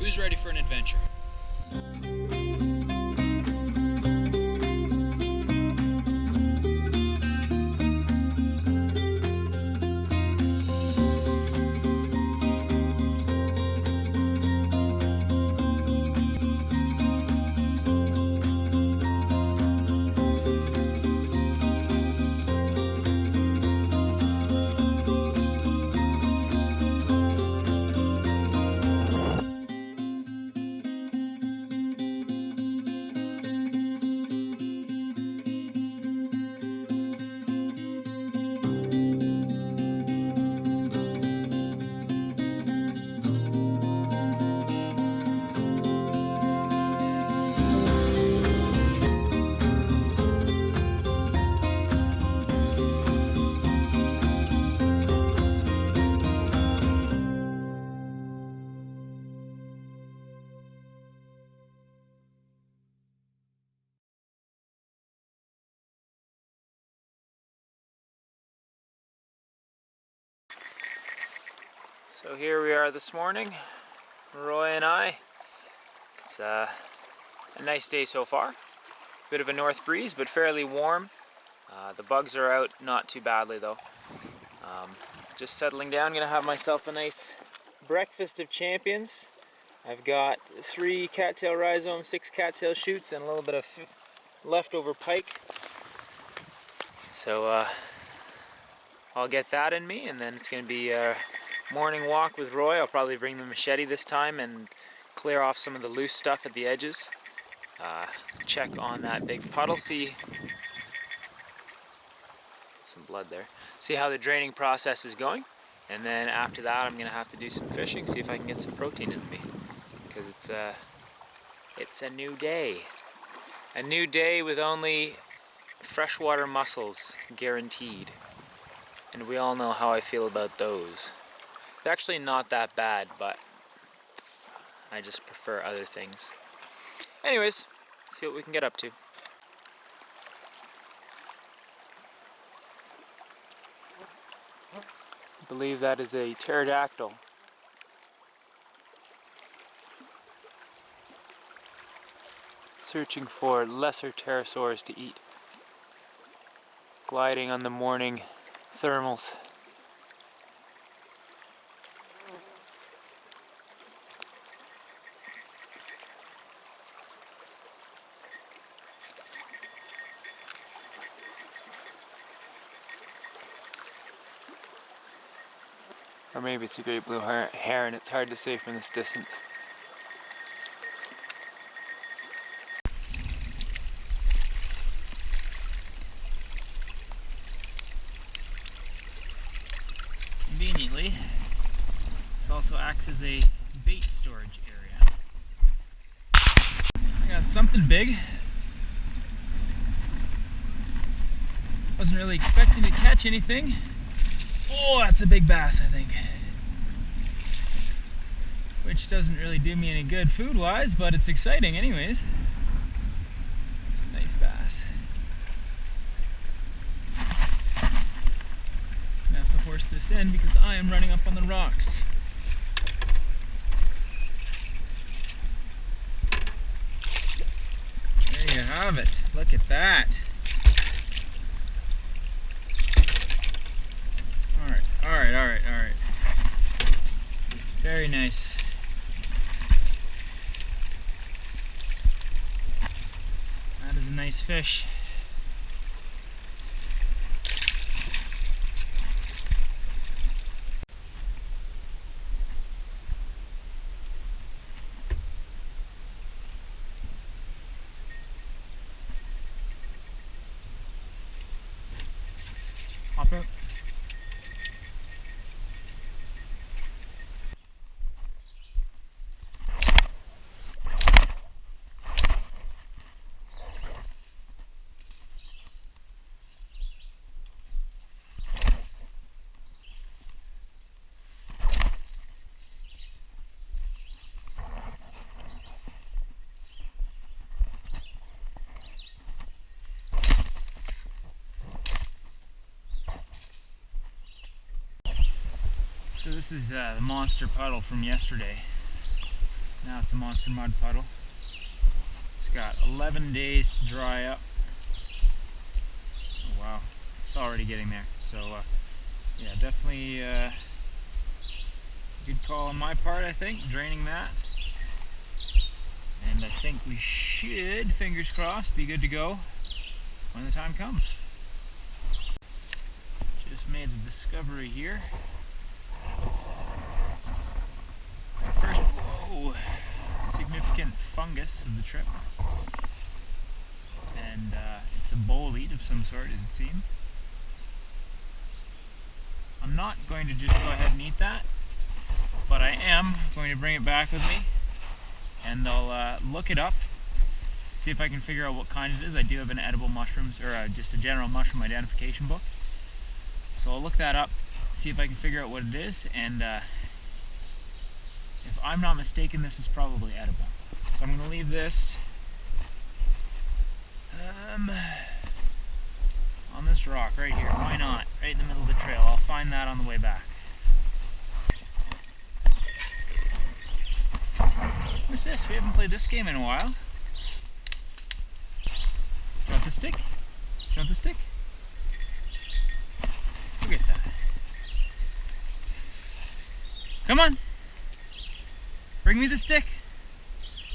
Who's ready for an adventure? So here we are this morning, Roy and I. It's a nice day so far. Bit of a north breeze, but fairly warm. The bugs are out, not too badly though. Just settling down, gonna have myself a nice breakfast of champions. I've got 3 cattail rhizomes, 6 cattail shoots, and a little bit of leftover pike. So I'll get that in me, and then it's gonna be morning walk with Roy. I'll probably bring the machete this time and clear off some of the loose stuff at the edges. Check on that big puddle, see some blood there. See how the draining process is going. And then after that I'm gonna have to do some fishing, see if I can get some protein into me. Because it's a new day. A new day with only freshwater mussels guaranteed. And we all know how I feel about those. It's actually not that bad, but I just prefer other things. Anyways, see what we can get up to. I believe that is a pterodactyl. Searching for lesser pterosaurs to eat. Gliding on the morning thermals. Or maybe it's a great blue heron, it's hard to say from this distance. Conveniently, this also acts as a bait storage area. I got something big. Wasn't really expecting to catch anything. Oh, that's a big bass, I think. Which doesn't really do me any good food-wise, but it's exciting anyways. It's a nice bass. I'm gonna have to horse this in because I am running up on the rocks. There you have it. Look at that. Alright. Very nice. That is a nice fish. Hop out. So this is the monster puddle from yesterday. Now it's a monster mud puddle. It's got 11 days to dry up. Oh, wow, it's already getting there. So yeah, definitely good call on my part, I think, draining that. And I think we should, fingers crossed, be good to go when the time comes. Just made a discovery here. First, whoa, significant fungus of the trip. And it's a bolete of some sort, as it seems. I'm not going to just go ahead and eat that, but I am going to bring it back with me, and I'll look it up, see if I can figure out what kind it is. I do have an edible mushrooms, or just a general mushroom identification book. So I'll look that up, see if I can figure out what it is, and if I'm not mistaken, this is probably edible. So I'm going to leave this on this rock right here. Why not? Right in the middle of the trail. I'll find that on the way back. What's this? We haven't played this game in a while. Do you want the stick? Do you want the stick? Look at that. Come on. Bring me the stick.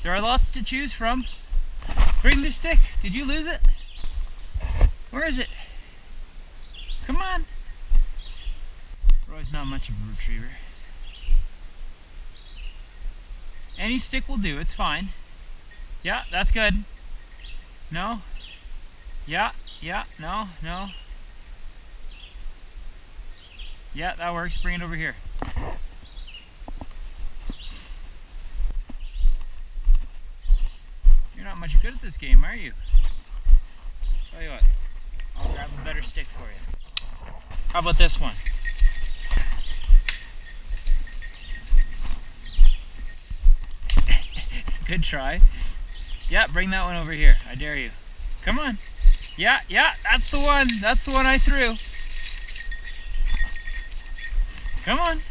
There are lots to choose from. Bring the stick. Did you lose it? Where is it? Come on. Roy's not much of a retriever. Any stick will do, it's fine. Yeah, that's good. No? Yeah, no. Yeah, that works. Bring it over here. You're not much good at this game, are you? Tell you what, I'll grab a better stick for you. How about this one? Good try. Yeah, bring that one over here. I dare you. Come on. Yeah, that's the one. That's the one I threw. Come on.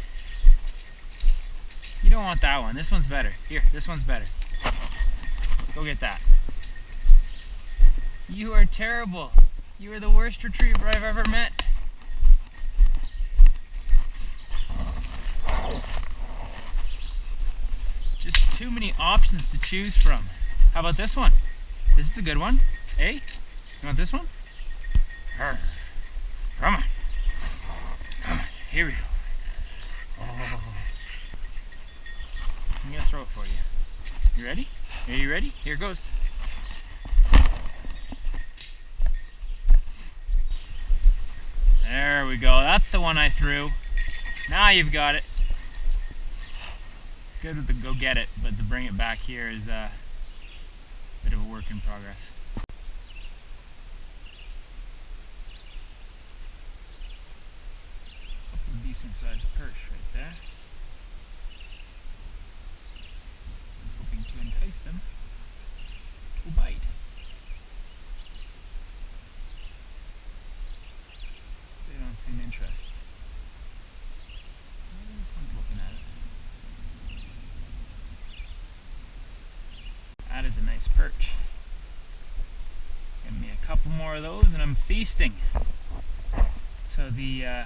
You don't want that one. This one's better. Here, this one's better. Go get that. You are terrible. You are the worst retriever I've ever met. Just too many options to choose from. How about this one? This is a good one. Hey, you want this one? Come on. Come on. Here we go. Oh. I'm gonna throw it for you. You ready? Are you ready? Here goes. There we go. That's the one I threw. Now you've got it. It's good to go get it, but to bring it back here is a bit of a work in progress. Couple of decent sized perch right there. Hoping to entice them to bite. They don't seem interested. This one's looking at it. That is a nice perch. Give me a couple more of those and I'm feasting. So I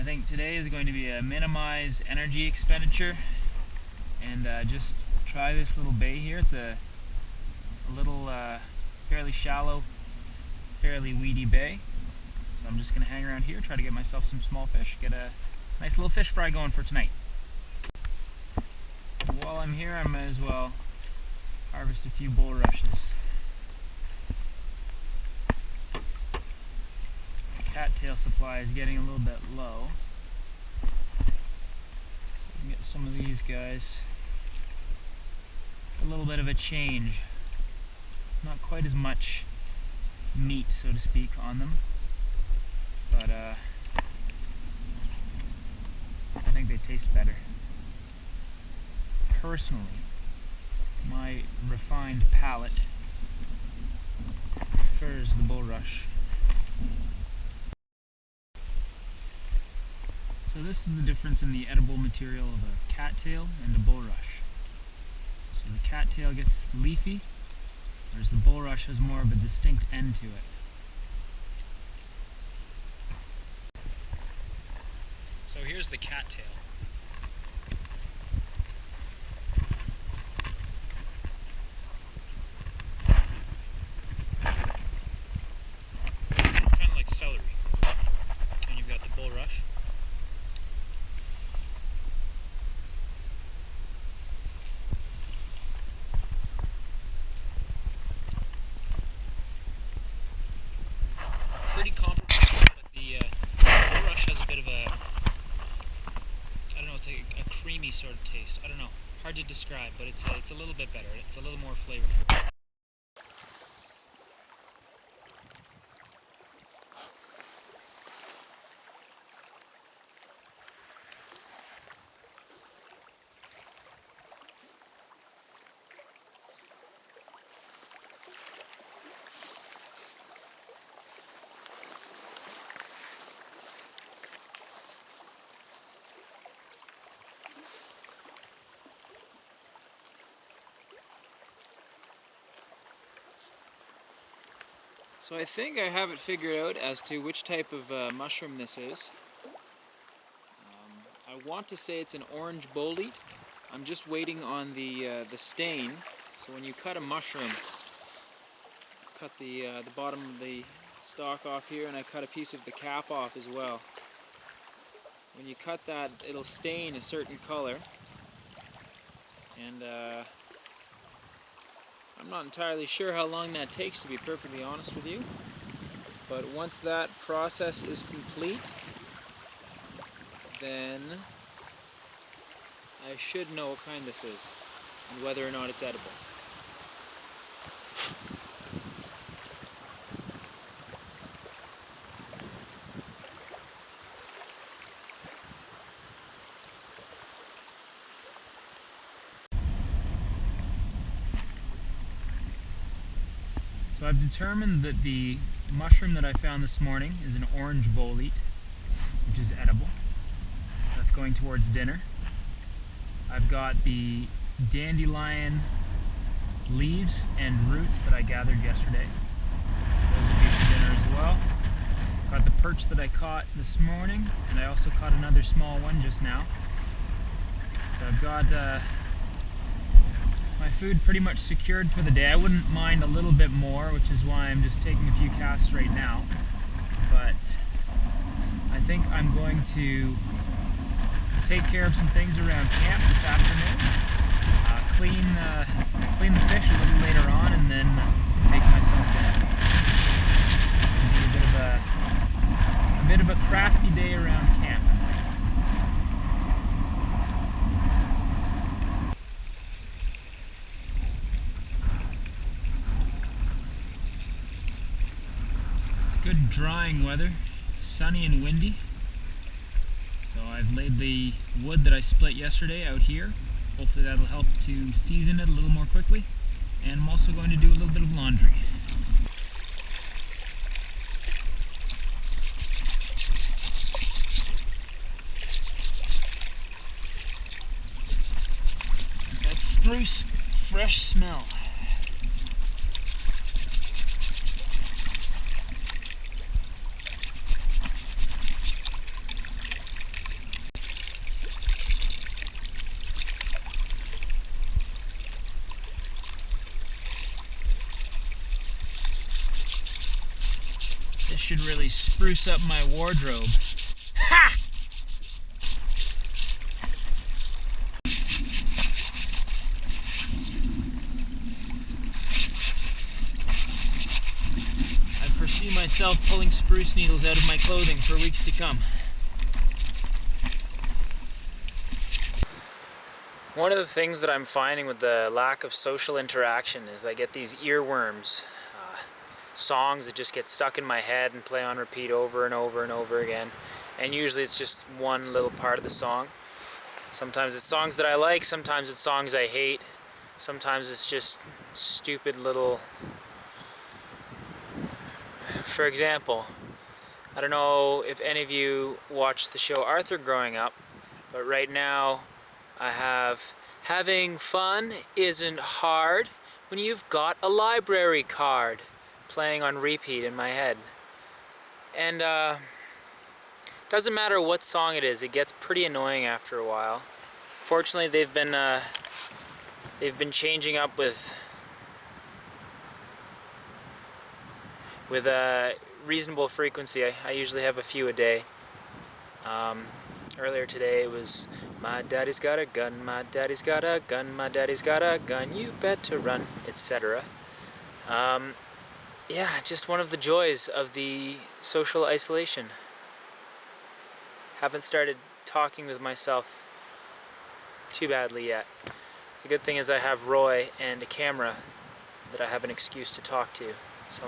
think today is going to be a minimize energy expenditure and just try this little bay here. It's a little fairly shallow, fairly weedy bay. So I'm just going to hang around here, try to get myself some small fish, get a nice little fish fry going for tonight. While I'm here, I might as well harvest a few bulrushes. Cattail supply is getting a little bit low. We can get some of these guys. A little bit of a change. Not quite as much meat, so to speak, on them. But I think they taste better. Personally, my refined palate prefers the bulrush. So this is the difference in the edible material of a cattail and a bulrush. So the cattail gets leafy, whereas the bulrush has more of a distinct end to it. So here's the cattail. Kind of like celery. And you've got the bulrush. Pretty comparable, but the bulrush has a bit of a, I don't know, it's like a creamy sort of taste. I don't know, hard to describe, but it's a little bit better. It's a little more flavorful. So I think I have it figured out as to which type of mushroom this is. I want to say it's an orange bolete. I'm just waiting on the stain. So when you cut a mushroom, cut the bottom of the stalk off here, and I cut a piece of the cap off as well. When you cut that, it'll stain a certain color, and I'm not entirely sure how long that takes, to be perfectly honest with you, but once that process is complete, then I should know what kind this is and whether or not it's edible. So I've determined that the mushroom that I found this morning is an orange bolete, which is edible. That's going towards dinner. I've got the dandelion leaves and roots that I gathered yesterday. Those will be for dinner as well. Got the perch that I caught this morning, and I also caught another small one just now. So I've got my food pretty much secured for the day. I wouldn't mind a little bit more, which is why I'm just taking a few casts right now. But I think I'm going to take care of some things around camp this afternoon. Clean the fish a little later on, and then make myself dinner. It'll be a bit of a crafty day around camp. Good drying weather, sunny and windy. So I've laid the wood that I split yesterday out here. Hopefully that'll help to season it a little more quickly. And I'm also going to do a little bit of laundry. That spruce, fresh smell. This should really spruce up my wardrobe. Ha! I foresee myself pulling spruce needles out of my clothing for weeks to come. One of the things that I'm finding with the lack of social interaction is I get these earworms. Songs that just get stuck in my head and play on repeat over and over and over again, and usually it's just one little part of the song. Sometimes it's songs that I like, sometimes it's songs I hate, sometimes it's just stupid little... For example, I don't know if any of you watched the show Arthur growing up, but right now I have Having fun isn't hard when you've got a library card playing on repeat in my head. And doesn't matter what song it is, it gets pretty annoying after a while. Fortunately, they've been changing up with a reasonable frequency. I usually have a few a day. Earlier today it was, my daddy's got a gun, my daddy's got a gun, my daddy's got a gun, you better run, etc. Yeah, just one of the joys of the social isolation. Haven't started talking with myself too badly yet. The good thing is I have Roy and a camera that I have an excuse to talk to. So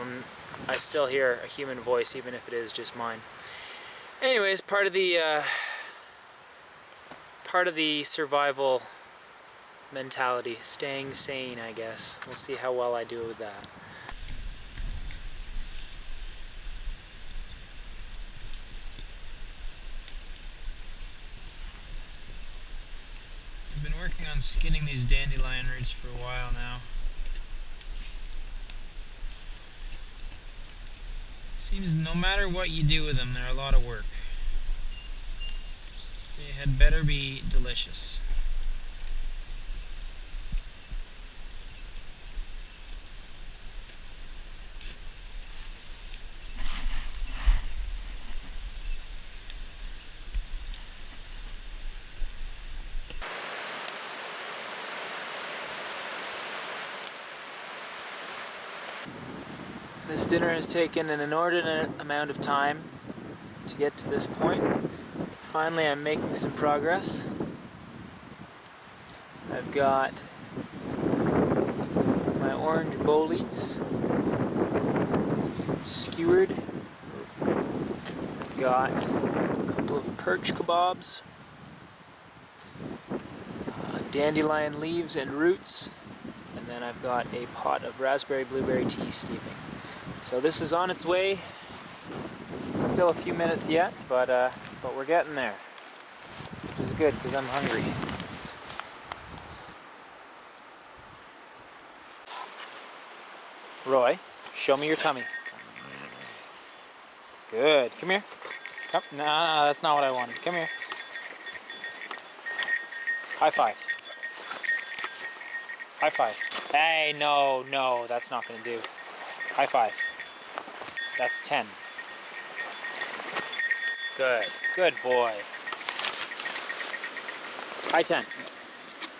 I still hear a human voice, even if it is just mine. Anyways, part of the survival mentality, staying sane, I guess. We'll see how well I do with that. I've been working on skinning these dandelion roots for a while now. Seems no matter what you do with them, they're a lot of work. They had better be delicious. This dinner has taken an inordinate amount of time to get to this point. Finally, I'm making some progress. I've got my orange boletes skewered. I've got a couple of perch kebabs, dandelion leaves and roots, and then I've got a pot of raspberry blueberry tea steaming. So this is on its way. Still a few minutes yet, but we're getting there, which is good because I'm hungry. Roy, show me your tummy. Good. Come here. Come. No, that's not what I wanted. Come here. High five. High five. Hey, no, that's not going to do. High five. That's 10. Good. Good boy. High 10.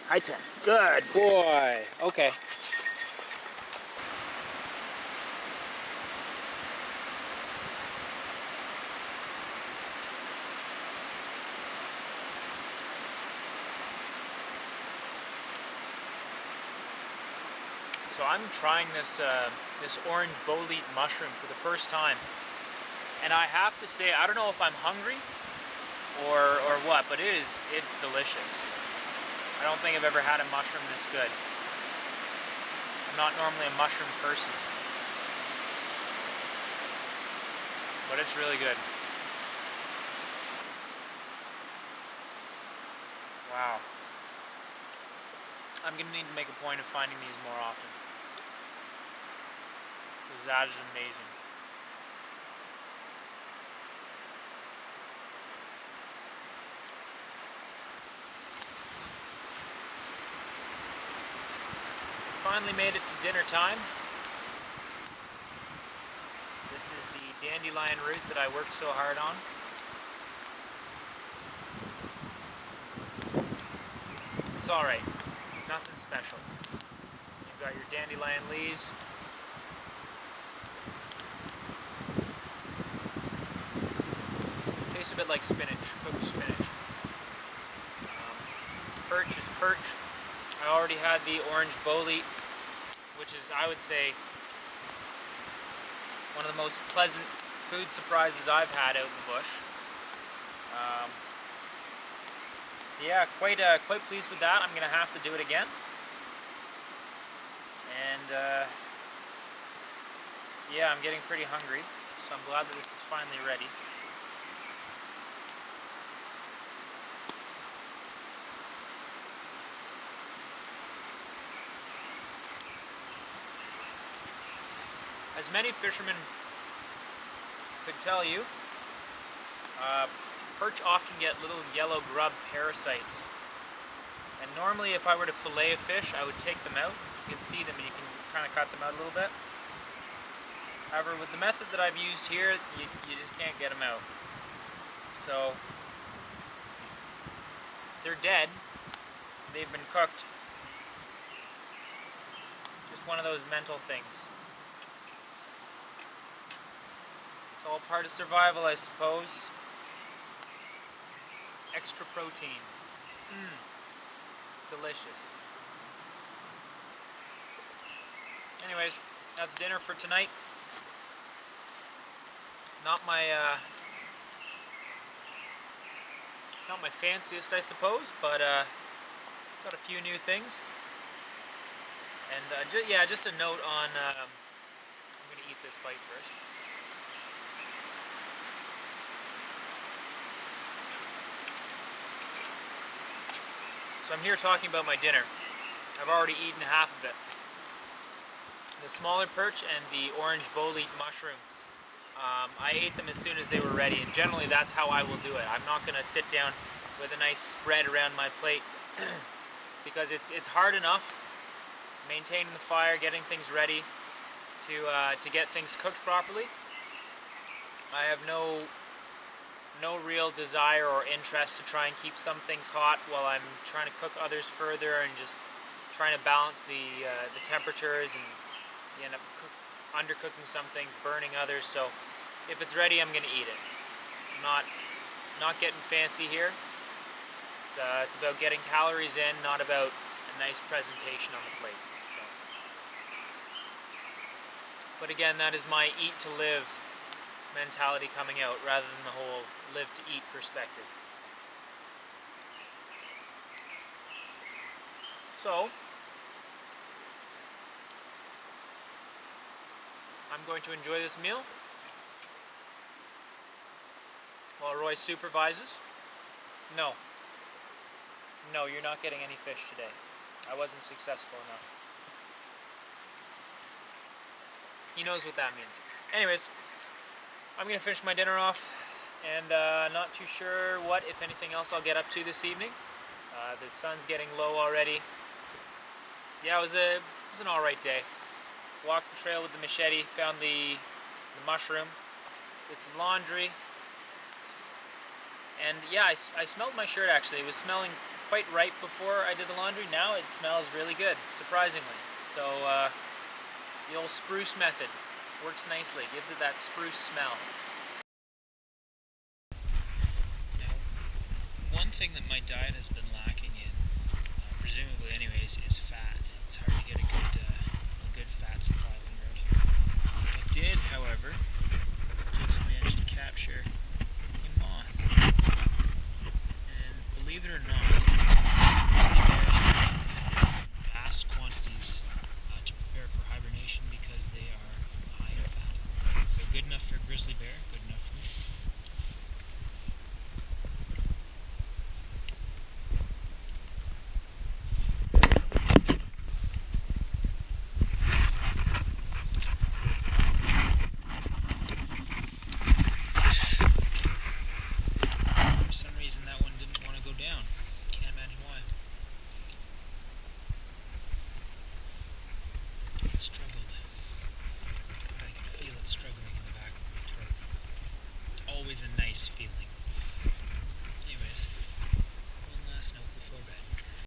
High 10. Good boy. Okay. So I'm trying this orange bolete mushroom for the first time, and I have to say, I don't know if I'm hungry or what, but it's delicious. I don't think I've ever had a mushroom this good. I'm not normally a mushroom person, but it's really good. Wow. I'm gonna need to make a point of finding these more often, because that is amazing. Finally made it to dinner time. This is the dandelion root that I worked so hard on. It's alright. Nothing special. You've got your dandelion leaves. Tastes a bit like spinach, cooked spinach. Perch is perch. I already had the orange bolete, which is, I would say, one of the most pleasant food surprises I've had out in the bush. So yeah, quite pleased with that. I'm gonna have to do it again. And yeah, I'm getting pretty hungry, so I'm glad that this is finally ready. As many fishermen could tell you, perch often get little yellow grub parasites. And normally if I were to fillet a fish, I would take them out. You can see them and you can kind of cut them out a little bit. However, with the method that I've used here, you just can't get them out. So, they're dead. They've been cooked. Just one of those mental things. It's all part of survival, I suppose. Extra protein. Delicious. Anyways, that's dinner for tonight. Not my fanciest, I suppose, but got a few new things. And yeah, just a note on. I'm gonna eat this bite first. So I'm here talking about my dinner. I've already eaten half of it. The smaller perch and the orange bolete mushroom. I ate them as soon as they were ready, and generally that's how I will do it. I'm not going to sit down with a nice spread around my plate because it's hard enough maintaining the fire, getting things ready to get things cooked properly. I have no real desire or interest to try and keep some things hot while I'm trying to cook others further and just trying to balance the temperatures, and you end up undercooking some things, burning others. So if it's ready, I'm going to eat it. I'm not getting fancy here. It's about getting calories in, not about a nice presentation on the plate. So. But again, that is my eat to live mentality coming out rather than the whole live to eat perspective. So, I'm going to enjoy this meal while Roy supervises. No, you're not getting any fish today. I wasn't successful enough. He knows what that means. Anyways, I'm going to finish my dinner off, and not too sure what, if anything else, I'll get up to this evening. The sun's getting low already. Yeah, it was an alright day. Walked the trail with the machete, found the mushroom, did some laundry, and yeah, I smelled my shirt actually. It was smelling quite ripe before I did the laundry. Now it smells really good, surprisingly. So the old spruce method works nicely, gives it that spruce smell. Now, one thing that my diet has been lacking in, presumably anyways, is fat. It's hard to get a good fat supply when you're out here. I did, however, just manage to capture a moth. And believe it or not, grizzly bears need vast quantities to prepare for hibernation because they are high in fat. So good enough for a grizzly bear, good enough for me. For some reason that one didn't want to go down. Can't imagine why. It struggled. I can feel it struggling in the back of my throat. Always a nice feeling.